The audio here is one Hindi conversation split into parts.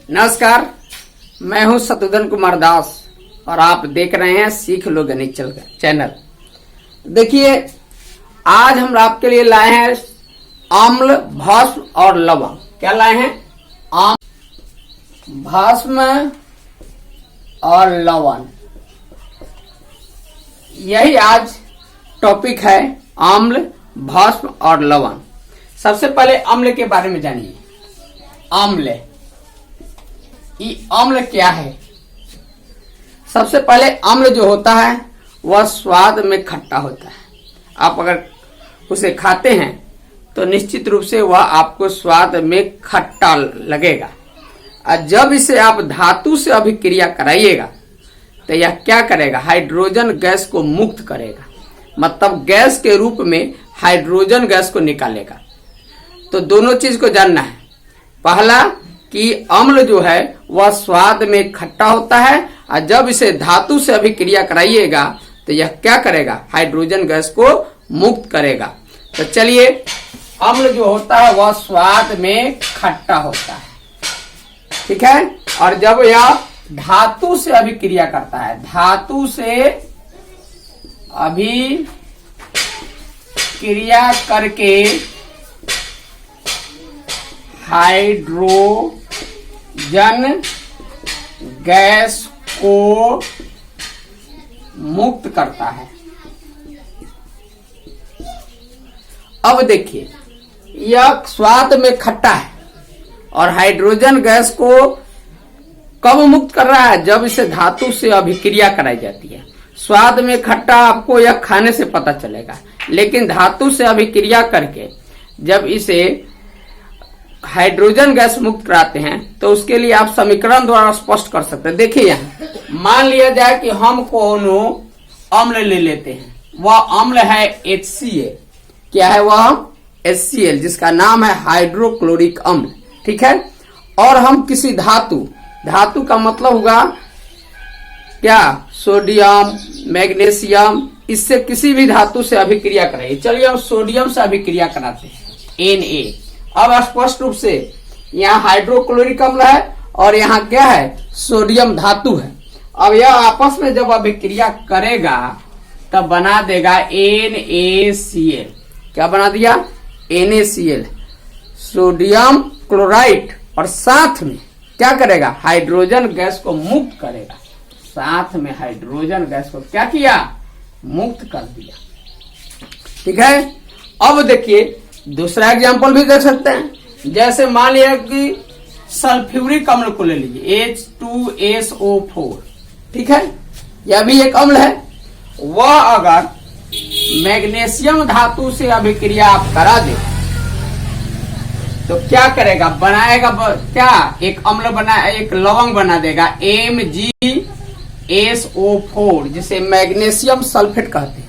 नमस्कार, मैं हूं शत्रुघ्न कुमार दास और आप देख रहे हैं सीख लो गणित चैनल। देखिए, आज हम आपके लिए लाए हैं अम्ल, भस्म और लवण। क्या लाए हैं? भस्म और लवण, यही आज टॉपिक है। अम्ल, भस्म और लवण। सबसे पहले अम्ल के बारे में जानिए। अम्ल, ये अम्ल क्या है? सबसे पहले अम्ल जो होता है वह स्वाद में खट्टा होता है। आप अगर उसे खाते हैं तो निश्चित रूप से वह आपको स्वाद में खट्टा लगेगा। और जब इसे आप धातु से अभिक्रिया कराइएगा तो यह क्या करेगा? हाइड्रोजन गैस को मुक्त करेगा, मतलब गैस के रूप में हाइड्रोजन गैस को निकालेगा। तो दोनों चीज को जानना है। पहला कि अम्ल जो है वह स्वाद में खट्टा होता है और जब इसे धातु से अभिक्रिया कराइएगा तो यह क्या करेगा? हाइड्रोजन गैस को मुक्त करेगा। तो चलिए, अम्ल जो होता है वह स्वाद में खट्टा होता है, ठीक है। और जब यह धातु से अभिक्रिया करता है, धातु से अभिक्रिया करके हाइड्रोजन गैस को मुक्त करता है। अब देखिए, यह स्वाद में खट्टा है और हाइड्रोजन गैस को कब मुक्त कर रहा है? जब इसे धातु से अभिक्रिया कराई जाती है। स्वाद में खट्टा आपको यह खाने से पता चलेगा, लेकिन धातु से अभिक्रिया करके जब इसे हाइड्रोजन गैस मुक्त कराते हैं तो उसके लिए आप समीकरण द्वारा स्पष्ट कर सकते हैं। देखिए, यहाँ मान लिया जाए कि हम कोनो अम्ल ले लेते हैं। वह अम्ल है HCl। क्या है वह? HCl, जिसका नाम है हाइड्रोक्लोरिक अम्ल, ठीक है। और हम किसी धातु का मतलब होगा क्या? सोडियम, मैग्नीशियम, इससे किसी भी धातु से अभिक्रिया कराइए। चलिए हम सोडियम से अभिक्रिया कराते हैं, Na। अब स्पष्ट रूप से यहाँ हाइड्रोक्लोरिक अम्ल है और यहाँ क्या है? सोडियम धातु है। अब यह आपस में जब अभिक्रिया करेगा तब बना देगा NaCl। क्या बना दिया? NaCl, sodium chloride. और साथ में क्या करेगा? हाइड्रोजन गैस को मुक्त करेगा। साथ में हाइड्रोजन गैस को क्या किया? मुक्त कर दिया, ठीक है। अब देखिए, दूसरा एग्जांपल भी देख सकते हैं। जैसे मान लिया कि सल्फ्यूरिक अम्ल को ले लीजिए, H2SO4, ठीक है। यह भी एक अम्ल है। वह अगर मैग्नीशियम धातु से अभिक्रिया आप करा दे तो क्या करेगा? बनाएगा क्या? एक अम्ल एक लवंग बना देगा, MgSO4, जिसे मैग्नीशियम सल्फेट कहते हैं।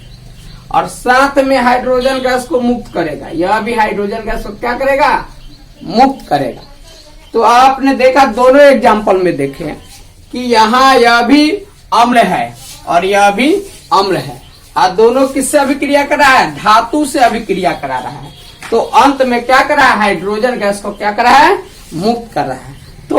और साथ में हाइड्रोजन गैस को मुक्त करेगा। यह भी हाइड्रोजन गैस को क्या करेगा? मुक्त करेगा। तो आपने देखा, दोनों एग्जांपल में देखे कि यहाँ यह भी अम्ल है और यह भी अम्ल है, और दोनों किससे अभिक्रिया कर रहा है? धातु से अभिक्रिया करा रहा है। तो अंत में क्या कर रहा है? हाइड्रोजन गैस को क्या कर रहा है? मुक्त कर रहा है। तो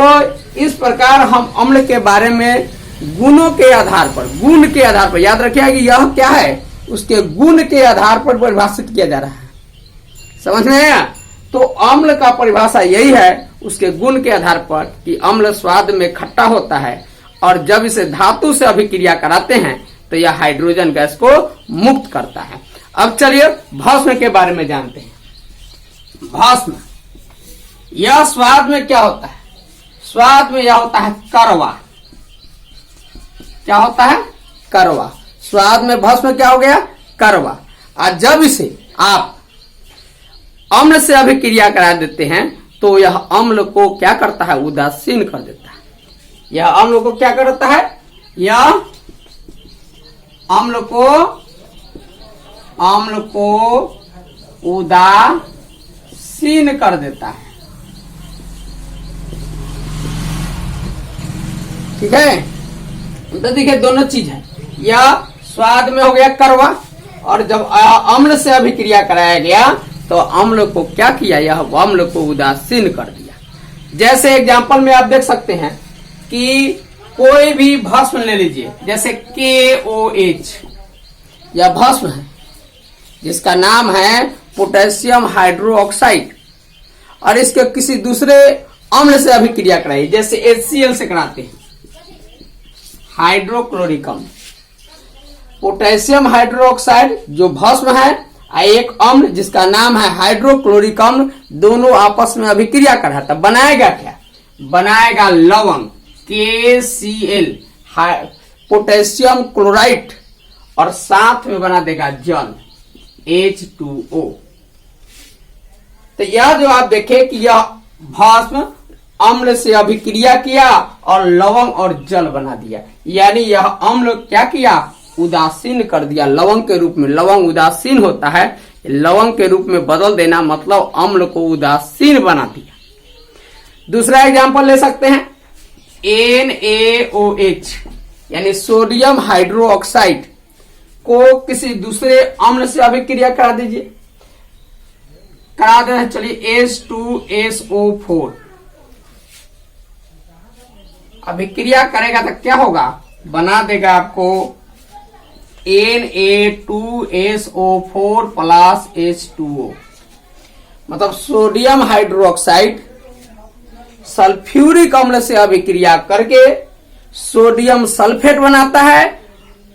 इस प्रकार हम अम्ल के बारे में गुणों के आधार पर, गुण के आधार पर, याद रखिए कि यह क्या है? उसके गुण के आधार पर परिभाषित किया जा रहा है। समझ में आया? तो अम्ल का परिभाषा यही है, उसके गुण के आधार पर, कि अम्ल स्वाद में खट्टा होता है और जब इसे धातु से अभिक्रिया कराते हैं तो यह हाइड्रोजन गैस को मुक्त करता है। अब चलिए भस्म के बारे में जानते हैं। भस्म, यह स्वाद में क्या होता है? स्वाद में यह होता है कड़वा। क्या होता है? कड़वा। स्वाद में भस्म क्या हो गया? कड़वा। और जब इसे आप अम्ल से अभिक्रिया करा देते हैं तो यह अम्ल को क्या करता है? उदासीन कर देता है। यह अम्ल को क्या करता है? यह अम्ल को उदासीन कर देता है, ठीक है। तो देखिए, दोनों चीज है। यह स्वाद में हो गया कड़वा और जब अम्ल से अभिक्रिया कराया गया तो अम्ल को क्या किया? यह अम्ल को उदासीन कर दिया। जैसे एग्जांपल में आप देख सकते हैं कि कोई भी भस्म ले लीजिए, जैसे KOH यह भस्म है जिसका नाम है पोटेशियम हाइड्रोक्साइड, और इसके किसी दूसरे अम्ल से अभिक्रिया कराइए, जैसे HCl से कराते हैं, हाइड्रोक्लोरिक अम्ल। पोटेशियम हाइड्रोक्साइड जो भस्म है और एक अम्ल जिसका नाम है हाइड्रोक्लोरिक अम्ल, दोनों आपस में अभिक्रिया कराता, बनाएगा क्या? बनाएगा लवंग KCl, पोटेशियम क्लोराइड, और साथ में बना देगा जल H2O। तो यह जो आप देखें कि यह भस्म अम्ल से अभिक्रिया किया और लवंग और जल बना दिया, यानी यह अम्ल क्या किया? उदासीन कर दिया लवंग के रूप में। लवंग उदासीन होता है, लवंग के रूप में बदल देना मतलब अम्ल को उदासीन बना दिया। दूसरा एग्जांपल ले सकते हैं NaOH यानी सोडियम हाइड्रोक्साइड को किसी दूसरे अम्ल से अभिक्रिया करा दीजिए, करा दे। चलिए H2SO4 अभिक्रिया करेगा तो क्या होगा? बना देगा आपको Na2SO4 प्लस H2O, मतलब सोडियम हाइड्रोक्साइड सल्फ्यूरिक अम्ल से अभिक्रिया करके सोडियम सल्फेट बनाता है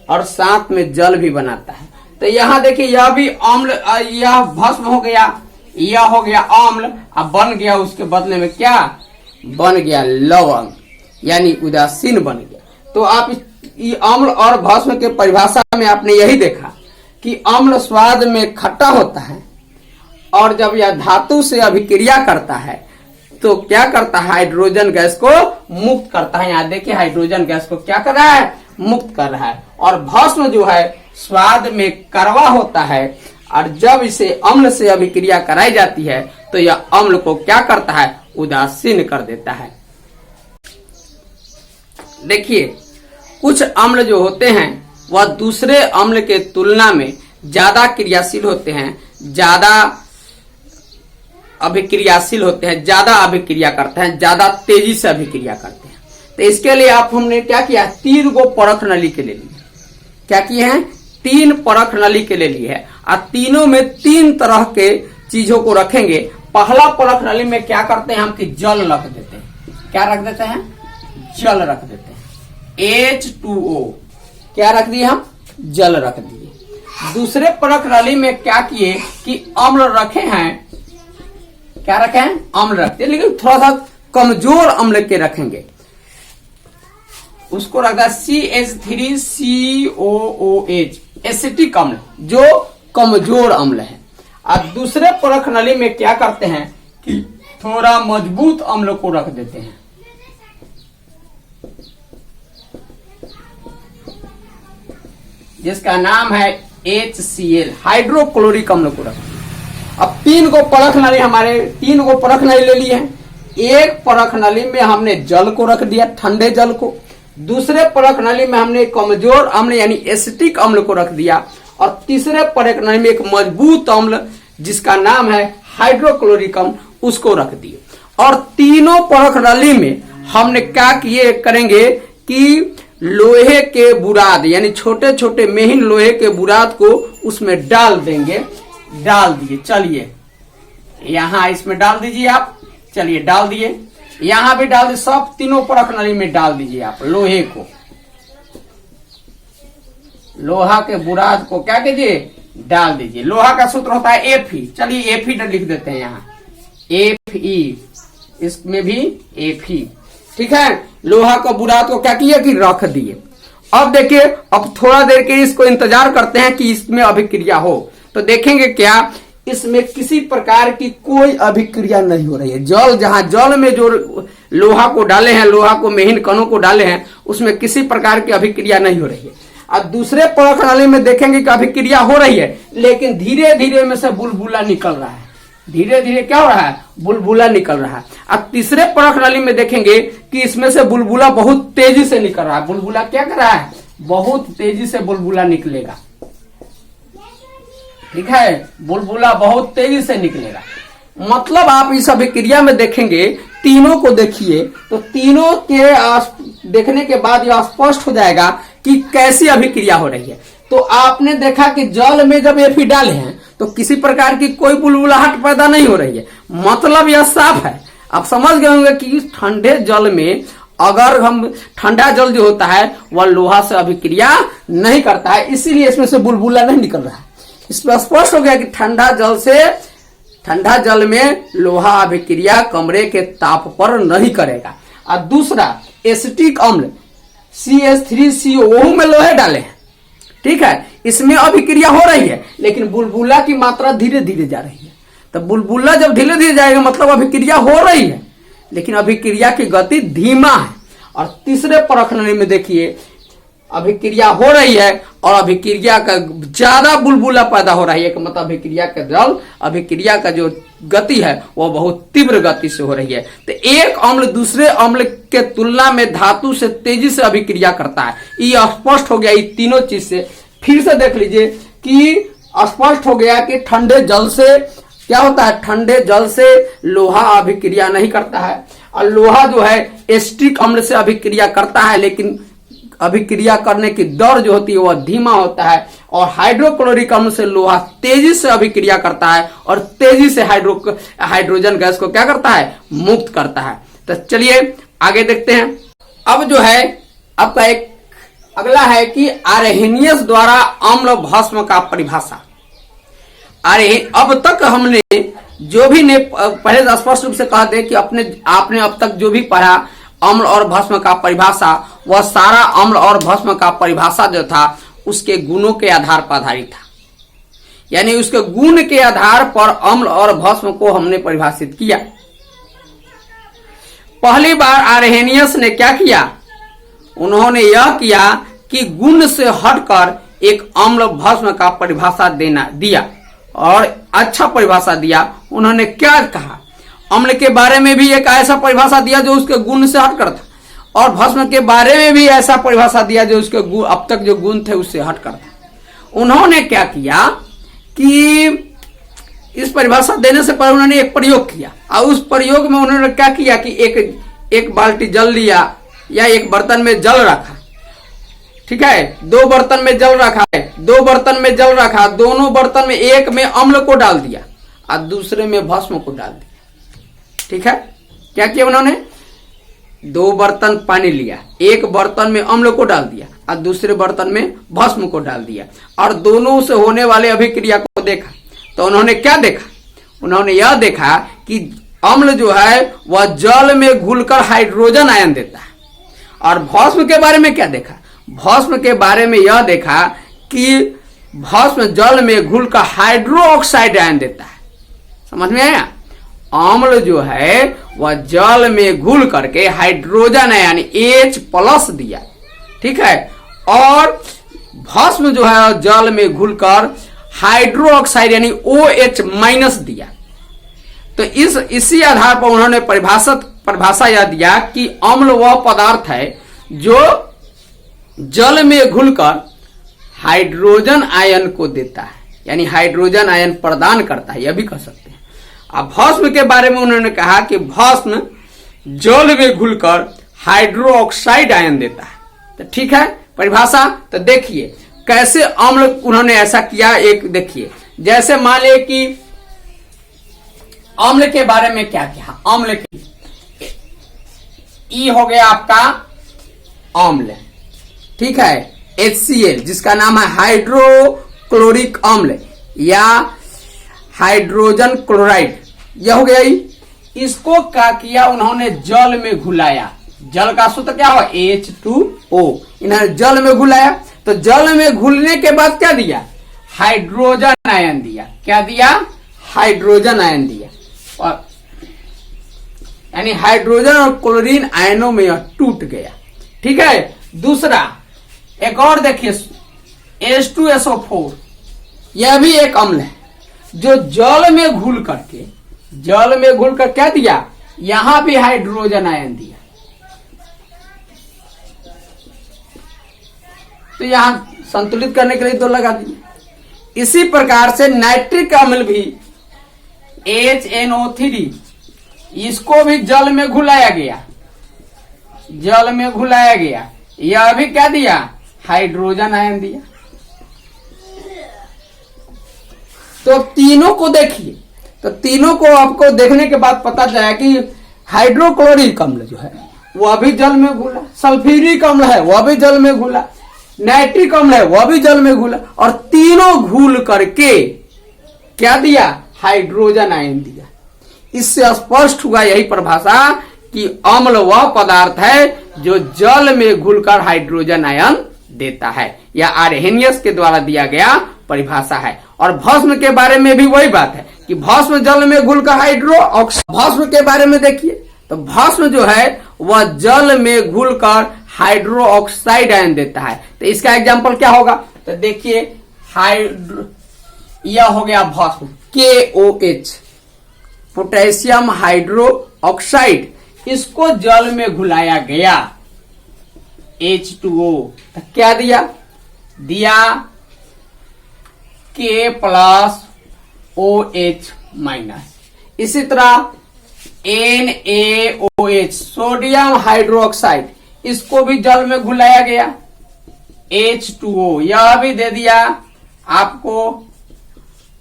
और साथ में जल भी बनाता है। तो यहां देखिए यह भी अम्ल, यह भस्म हो गया, यह हो गया अम्ल, अब बन गया उसके बदले में क्या? बन गया लवंग, यानी उदासीन बन गया। तो आप अम्ल और भस्म के परिभाषा में आपने यही देखा कि अम्ल स्वाद में खट्टा होता है, और जब यह धातु से अभिक्रिया करता है तो क्या करता है? हाइड्रोजन गैस को मुक्त करता है। यहाँ देखिए हाइड्रोजन गैस को क्या कर रहा है? मुक्त कर रहा है। और भस्म जो है स्वाद में कड़वा होता है, और जब इसे अम्ल से अभिक्रिया कराई जाती है तो यह अम्ल को क्या करता है? उदासीन कर देता है। देखिए कुछ अम्ल जो होते हैं वह दूसरे अम्ल के तुलना में ज्यादा क्रियाशील होते हैं, ज्यादा अभिक्रियाशील होते हैं, ज्यादा अभिक्रिया करते हैं, ज्यादा तेजी से अभिक्रिया करते हैं। तो इसके लिए आप हमने क्या किया? 3 गो परख नली के ले लिए। क्या किए हैं? 3 परख नली के ले लिए है, और तीनों में 3 तरह के चीजों को रखेंगे। पहला परख नली में क्या करते हैं हम कि जल रख देते हैं। क्या रख देते हैं? जल रख देते हैं। H2O क्या रख दिए हम? जल रख दिए। दूसरे परख नली में क्या किए कि अम्ल रखे हैं। क्या रखे हैं? अम्ल रखते हैं, लेकिन थोड़ा सा कमजोर अम्ल के रखेंगे। उसको रखता है CH3COOH, एसिटिक अम्ल, जो कमजोर अम्ल है। और दूसरे परख नली में क्या करते हैं कि थोड़ा मजबूत अम्ल को रख देते हैं। जिसका नाम है HCl, हाइड्रोक्लोरिक अम्ल को रख। अब 3 गो परख नली, हमारे 3 गो परख नली ले लिए हैं। एक परख नली में हमने जल को रख दिया, ठंडे जल को। दूसरे परख नली में हमने कमजोर अम्ल यानी एसिटिक अम्ल को रख दिया, और तीसरे परख नली में एक मजबूत अम्ल जिसका नाम है हाइड्रोक्लोरिक अम्ल, उसको रख दिए। और तीनों परख नली में हमने क्या किए करेंगे कि लोहे के बुराद यानी छोटे छोटे महीन लोहे के बुराद को उसमें डाल देंगे। डाल दिए, चलिए यहां इसमें डाल दीजिए आप। चलिए डाल दिए, यहां भी डाल दिए, सब तीनों परख नली में डाल दीजिए आप लोहे को। लोहा के बुराद को क्या कीजिए? डाल दीजिए। लोहा का सूत्र होता है Fe। चलिए Fe लिख देते हैं यहाँ, Fe, इसमें भी Fe। ठीक है, लोहा का बुराद को क्या किया कि रख दिए। अब देखिए, अब थोड़ा देर के इसको इंतजार करते हैं कि इसमें अभिक्रिया हो। तो देखेंगे क्या इसमें किसी प्रकार की कोई अभिक्रिया नहीं हो रही है। जल, जहां जल में जो लोहा को डाले हैं, लोहा को महीन कणों को डाले हैं, उसमें किसी प्रकार की अभिक्रिया नहीं हो रही है। और दूसरे परख नली में देखेंगे कि अभिक्रिया हो रही है, लेकिन धीरे धीरे में से बुलबुला निकल रहा है। धीरे धीरे क्या हो रहा है? बुलबुला निकल रहा है। अब तीसरे परख नली में देखेंगे कि इसमें से बुलबुला बहुत तेजी से निकल रहा है। बुलबुला क्या कर रहा है? बहुत तेजी से बुलबुला निकलेगा। ठीक है, बुलबुला बहुत तेजी से निकलेगा। मतलब आप इस अभिक्रिया में देखेंगे तीनों को देखिए तो तीनों के देखने के बाद यह स्पष्ट हो जाएगा कि कैसी अभिक्रिया हो रही है। तो आपने देखा कि जल में जब Fe डाले हैं तो किसी प्रकार की कोई बुलबुलाहट पैदा नहीं हो रही है, मतलब यह साफ है। आप समझ गए होंगे कि ठंडे जल में अगर हम ठंडा जल जो होता है वह लोहा से अभिक्रिया नहीं करता है, इसीलिए इसमें से बुलबुला नहीं निकल रहा है। इसमें स्पष्ट हो गया कि ठंडा जल में लोहा अभिक्रिया कमरे के ताप पर नहीं करेगा। और दूसरा एसिटिक अम्ल CH3CO में लोहे डाले हैं, ठीक है, इसमें अभिक्रिया हो रही है लेकिन बुलबुला की मात्रा धीरे धीरे जा रही है। तो बुलबुला जब धीरे धीरे जाएगा मतलब अभिक्रिया हो रही है लेकिन अभिक्रिया की गति धीमा है। और तीसरे परखनली में देखिए अभिक्रिया हो रही है और अभिक्रिया का ज्यादा बुलबुला पैदा हो रही है कि मतलब अभिक्रिया का जो गति है वो बहुत तीव्र गति से हो रही है। तो एक अम्ल दूसरे अम्ल के तुलना में धातु से तेजी से अभिक्रिया करता है। ये स्पष्ट हो गया। ये तीनों चीज से फिर से देख लीजिए कि स्पष्ट हो गया कि ठंडे जल से क्या होता है, ठंडे जल से लोहा अभिक्रिया नहीं करता है और लोहा जो है एसिटिक अम्ल से अभिक्रिया करता है लेकिन अभिक्रिया करने की दर जो होती है वह धीमा होता है। और हाइड्रोक्लोरिक अम्ल से लोहा तेजी से अभिक्रिया करता है और तेजी से हाइड्रोजन गैस को क्या करता है, मुक्त करता है। तो चलिए आगे देखते हैं। अब जो है आपका एक अगला है कि आर्हेनियस द्वारा अम्ल भस्म का परिभाषा। अरे अब तक हमने जो भी ने पहले स्पष्ट रूप से कह दे कि आपने अब तक जो भी पढ़ा अम्ल और भस्म का परिभाषा, वह सारा अम्ल और भस्म का परिभाषा जो था उसके गुणों के आधार पर आधारित था। यानी उसके गुण के आधार पर अम्ल और भस्म को हमने परिभाषित किया। पहली बार आर्हेनियस ने क्या किया, उन्होंने यह किया कि गुण से हटकर एक अम्ल भस्म का परिभाषा दिया और अच्छा परिभाषा दिया। उन्होंने क्या कहा, अम्ल के बारे में भी एक ऐसा परिभाषा दिया जो उसके गुण से हटकर था और भस्म के बारे में भी ऐसा परिभाषा दिया जो उसके अब तक जो गुण थे उससे हटकर था। उन्होंने क्या किया कि इस परिभाषा देने से पहले उन्होंने एक प्रयोग किया और उस प्रयोग में उन्होंने क्या किया कि एक बाल्टी जल लिया या एक बर्तन में जल रखा, ठीक है, दो बर्तन में जल रखा, दोनों बर्तन में एक में अम्ल को डाल दिया और दूसरे में भस्म को डाल दिया। ठीक है, क्या किया उन्होंने, दो बर्तन पानी लिया, एक बर्तन में अम्ल को डाल दिया और दूसरे बर्तन में भस्म को डाल दिया और दोनों से होने वाले अभिक्रिया को देखा। तो उन्होंने क्या देखा, उन्होंने यह देखा कि अम्ल जो है वह जल में घुलकर हाइड्रोजन आयन देता है। और भस्म के बारे में क्या देखा, भस्म के बारे में यह देखा कि भस्म जल में घुलकर हाइड्रोक्साइड आयन देता है। समझ में आया, अम्ल जो है वह जल में घुल करके हाइड्रोजन यानी H+ दिया, ठीक है, और भस्म जो है जल में घुलकर हाइड्रोक्साइड यानी OH- दिया। तो इसी आधार पर उन्होंने परिभाषा यह दिया कि अम्ल वह पदार्थ है जो जल में घुलकर हाइड्रोजन आयन को देता है, यानी हाइड्रोजन आयन प्रदान करता है, यह भी कह सकते हैं। अब भस्म के बारे में उन्होंने कहा कि भस्म जल में घुलकर हाइड्रोक्साइड आयन देता है। तो ठीक है परिभाषा। तो देखिए कैसे अम्ल उन्होंने ऐसा किया, एक देखिए, जैसे मान लिया कि अम्ल के बारे में क्या किया, अम्ल की ई हो गया आपका अम्ल, ठीक है, HCl जिसका नाम है हाइड्रोक्लोरिक अम्ल या हाइड्रोजन क्लोराइड, यह हो गया। इसको क्या किया उन्होंने, जल में घुलाया। जल का सूत्र क्या हुआ, H2O, इन्होंने जल में घुलाया। तो जल में घुलने के बाद क्या दिया, हाइड्रोजन आयन दिया। क्या दिया, हाइड्रोजन आयन दिया, और यानी हाइड्रोजन और क्लोरीन आयनों में यह टूट गया। ठीक है, दूसरा एक और देखिए H2SO4, यह भी एक अम्ल है जो जल में घुलकर क्या दिया, यहां भी हाइड्रोजन आयन दिया। तो यहां संतुलित करने के लिए 2 लगा दिए। इसी प्रकार से नाइट्रिक अम्ल भी HNO3, इसको भी जल में घुलाया गया, जल में घुलाया गया, यह भी क्या दिया, हाइड्रोजन आयन दिया। तो तीनों को देखिए, तो तीनों को आपको देखने के बाद पता चला कि हाइड्रोक्लोरिक अम्ल जो है वह भी जल में घुला, सल्फ्यूरिक अम्ल है वह भी जल में घुला, नाइट्रिक अम्ल है वह भी जल में घुला, और तीनों घुल करके क्या दिया, हाइड्रोजन आयन दिया। इससे स्पष्ट हुआ यही परिभाषा कि अम्ल वह पदार्थ है जो जल में घुलकर हाइड्रोजन आयन देता है। यह आर्हेनियस के द्वारा दिया गया परिभाषा है। और भस्म के बारे में भी वही बात है कि भस्म जल में घुलकर भस्म के बारे में देखिए, तो भस्म जो है वह जल में घुलकर हाइड्रो ऑक्साइड आयन देता है। तो इसका एग्जांपल क्या होगा, तो देखिए यह हो गया भस्म KOH, पोटेशियम हाइड्रो ऑक्साइड, इसको जल में घुलाया गया H2O, तो क्या दिया, K+OH-। इसी तरह NaOH, सोडियम हाइड्रोक्साइड, इसको भी जल में घुलाया गया H2O, यह भी दे दिया आपको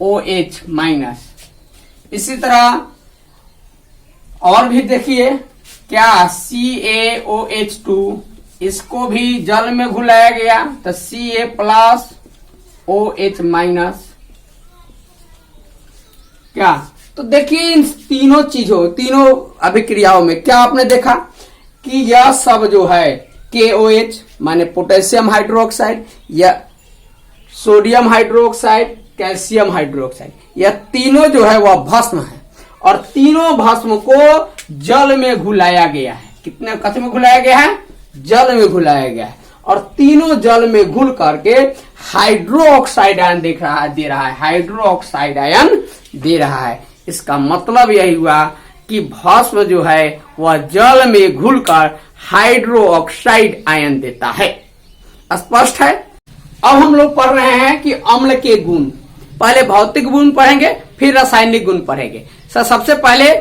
OH-। इसी तरह और भी देखिए क्या, CaOH2, इसको भी जल में घुलाया गया, तो Ca+OH-। क्या, तो देखिए इन तीनों चीजों, तीनों अभिक्रियाओं में क्या आपने देखा कि यह सब जो है KOH माने पोटेशियम हाइड्रोक्साइड या सोडियम हाइड्रोक्साइड, कैल्शियम हाइड्रोक्साइड, यह तीनों जो है वह भस्म है, और तीनों भस्म को जल में घुलाया गया है। कितने कच्चे में घुलाया गया है, जल में घुलाया गया है, और तीनों जल में घुल करके हाइड्रो ऑक्साइड आयन दे रहा है, हाइड्रो ऑक्साइड आयन दे रहा है। इसका मतलब यही हुआ कि भस्म जो है वह जल में घुलकर हाइड्रो ऑक्साइड आयन देता है। स्पष्ट है। अब हम लोग पढ़ रहे हैं कि अम्ल के गुण, पहले भौतिक गुण पढ़ेंगे फिर रासायनिक गुण पढ़ेंगे। सबसे पहले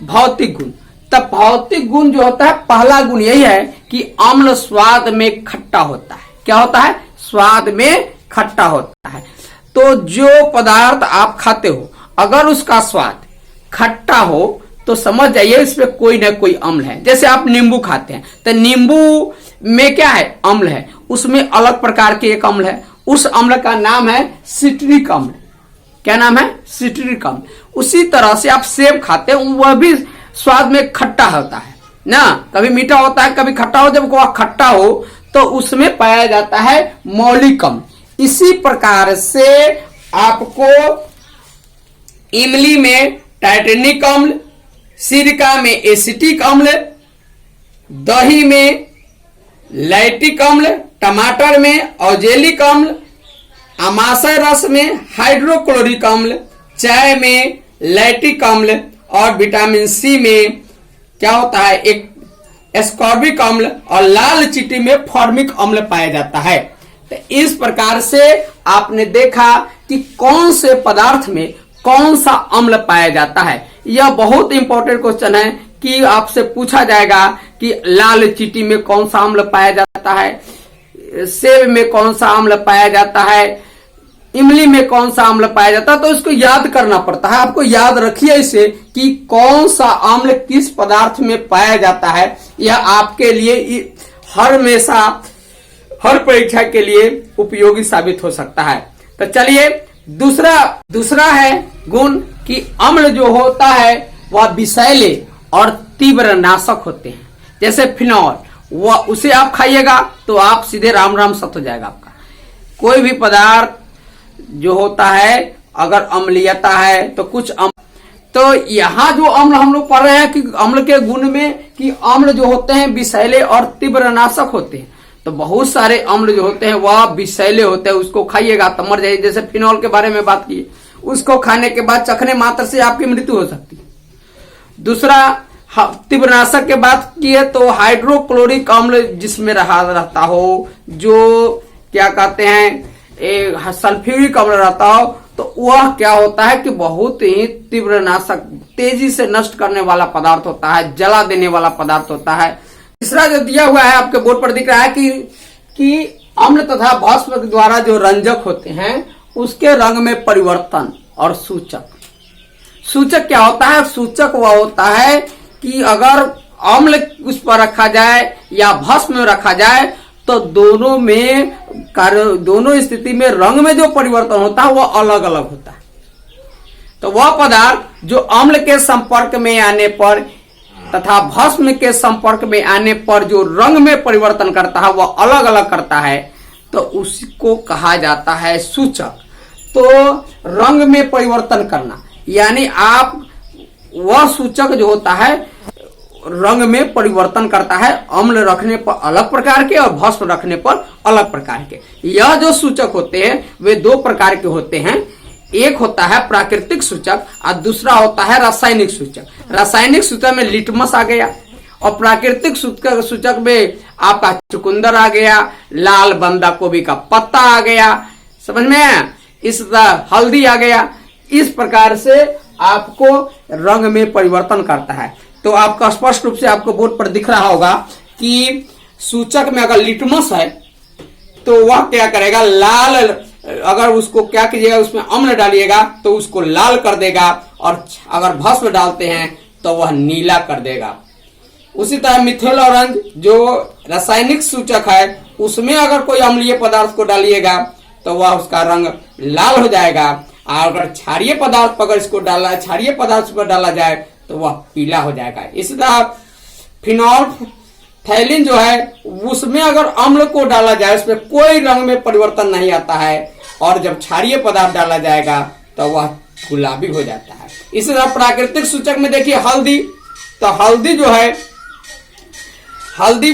भौतिक गुण। तब भौतिक गुण जो होता है, पहला गुण यही है कि अम्ल स्वाद में खट्टा होता है। क्या होता है, स्वाद में खट्टा होता है। तो जो पदार्थ आप खाते हो अगर उसका स्वाद खट्टा हो तो समझ जाइए इसमें कोई ना कोई अम्ल है। जैसे आप नींबू खाते हैं तो नींबू में क्या है, अम्ल है, उसमें अलग प्रकार के एक अम्ल है, उस अम्ल का नाम है सिट्रिक अम्ल। क्या नाम है, सिट्रिक अम्ल। उसी तरह से आप सेब खाते हैं, वह भी स्वाद में खट्टा होता है ना, कभी मीठा होता है कभी खट्टा हो। जब वह खट्टा हो तो उसमें पाया जाता है मौलिक अम्ल। इसी प्रकार से आपको इमली में टाइटेनिक अम्ल, सिरका में एसिटिक अम्ल, दही में लैक्टिक अम्ल, टमाटर में ऑक्जेलिक अम्ल, अमाशय रस में हाइड्रोक्लोरिक अम्ल, चाय में लैक्टिक अम्ल, और विटामिन सी में क्या होता है, एक एस्कॉर्बिक अम्ल, और लाल चींटी में फॉर्मिक अम्ल पाया जाता है। तो इस प्रकार से आपने देखा कि कौन से पदार्थ में कौन सा अम्ल पाया जाता है। यह बहुत इंपॉर्टेंट क्वेश्चन है कि आपसे पूछा जाएगा कि लाल चींटी में कौन सा अम्ल पाया जाता है, सेब में कौन सा अम्ल पाया जाता है, इमली में कौन सा अम्ल पाया जाता है। तो इसको याद करना पड़ता है। आपको याद रखिए इसे कि कौन सा अम्ल किस पदार्थ में पाया जाता है। यह आपके लिए हमेशा हर परीक्षा के लिए उपयोगी साबित हो सकता है। तो चलिए दूसरा है गुण कि अम्ल जो होता है वह विषैले और तीव्र नाशक होते हैं। जैसे फिनॉल, वह उसे आप खाइएगा तो आप सीधे राम राम सत हो जाएगा आपका। कोई भी पदार्थ जो होता है अगर अम्लीयता है तो कुछ तो यहाँ जो अम्ल हम लोग पढ़ रहे हैं कि अम्ल के गुण में कि अम्ल जो होते हैं विषैले और तीव्र नाशक होते हैं। तो बहुत सारे अम्ल जो होते हैं वह विषैले होते हैं, उसको खाइएगा तो मर जाइए। जैसे फिनॉल के बारे में बात की, उसको खाने के बाद चखने मात्र से आपकी मृत्यु हो सकती है। दूसरा तीव्रनाशक के बात की है तो हाइड्रोक्लोरिक अम्ल जिसमें रहता हो, जो क्या कहते हैं सल्फ्यूरिक अम्ल रहता हो, तो वह क्या होता है कि बहुत ही तीव्र नाशक, तेजी से नष्ट करने वाला पदार्थ होता है, जला देने वाला पदार्थ होता है। तीसरा जो दिया हुआ है आपके बोर्ड पर दिख रहा है कि अम्ल तथा भस्म के द्वारा जो रंजक होते हैं उसके रंग में परिवर्तन और सूचक। सूचक क्या होता है? सूचक वह होता है कि अगर अम्ल उस पर रखा जाए या भस्म में रखा जाए तो दोनों स्थिति में रंग में जो परिवर्तन होता है वह अलग अलग होता है। तो वह पदार्थ जो अम्ल के संपर्क में आने पर तथा भस्म के संपर्क में आने पर जो रंग में परिवर्तन करता है वह अलग अलग करता है, तो उसको कहा जाता है सूचक। तो रंग में परिवर्तन करना यानी आप वह सूचक जो होता है रंग में परिवर्तन करता है, अम्ल रखने पर अलग प्रकार के और भस्म रखने पर अलग प्रकार के। यह जो सूचक होते हैं वे दो प्रकार के होते हैं, एक होता है प्राकृतिक सूचक और दूसरा होता है रासायनिक सूचक। रासायनिक सूचक में लिटमस आ गया और प्राकृतिक सूचक में आपका चुकंदर आ गया, लाल बंदा गोभी का पत्ता आ गया, समझ में, इस हल्दी आ गया। इस प्रकार से आपको रंग में परिवर्तन करता है। तो आपका स्पष्ट रूप से आपको बोर्ड पर दिख रहा होगा कि सूचक में अगर लिटमस है तो वह क्या करेगा, लाल, अगर उसको क्या कीजिएगा, उसमें अम्ल डालिएगा तो उसको लाल कर देगा, और अगर भस्म डालते हैं तो वह नीला कर देगा। उसी तरह मिथेल ऑरेंज जो रासायनिक सूचक है उसमें अगर कोई अम्लीय पदार्थ को डालिएगा तो वह उसका रंग लाल हो जाएगा, और अगर क्षारीय पदार्थ पर इसको क्षारीय पदार्थ पर डाला जाए तो वह पीला हो जाएगा। इसी तरह फिनोल्फथैलीन जो है उसमें अगर अम्ल को डाला जाए उसमें कोई रंग में परिवर्तन नहीं आता है, और जब क्षारीय पदार्थ डाला जाएगा तो वह गुलाबी हो जाता है। इसी तरह प्राकृतिक सूचक में देखिए हल्दी, तो हल्दी जो है, हल्दी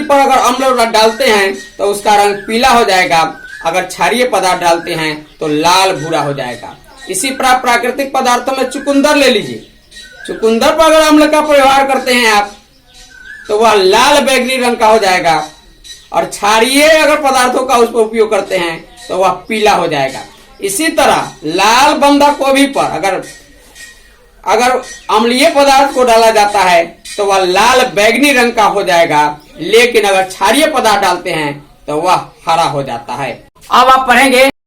पर अगर अम्ल डालते हैं तो उसका रंग पीला हो जाएगा, अगर क्षारीय पदार्थ डालते हैं तो लाल भूरा हो जाएगा। इसी प्रकार प्राकृतिक पदार्थों में चुकंदर ले लीजिए, चुकंदर पर अगर अम्ल का व्यवहार करते हैं आप तो वह लाल बैगनी रंग का हो जाएगा, और क्षारीय अगर पदार्थों का उस पर उपयोग करते हैं तो वह पीला हो जाएगा। इसी तरह लाल बंदा गोभी पर अगर अम्लीय पदार्थ को डाला जाता है तो वह लाल बैगनी रंग का हो जाएगा, लेकिन अगर क्षारीय पदार्थ डालते हैं तो वह हरा हो जाता है। अब आप पढ़ेंगे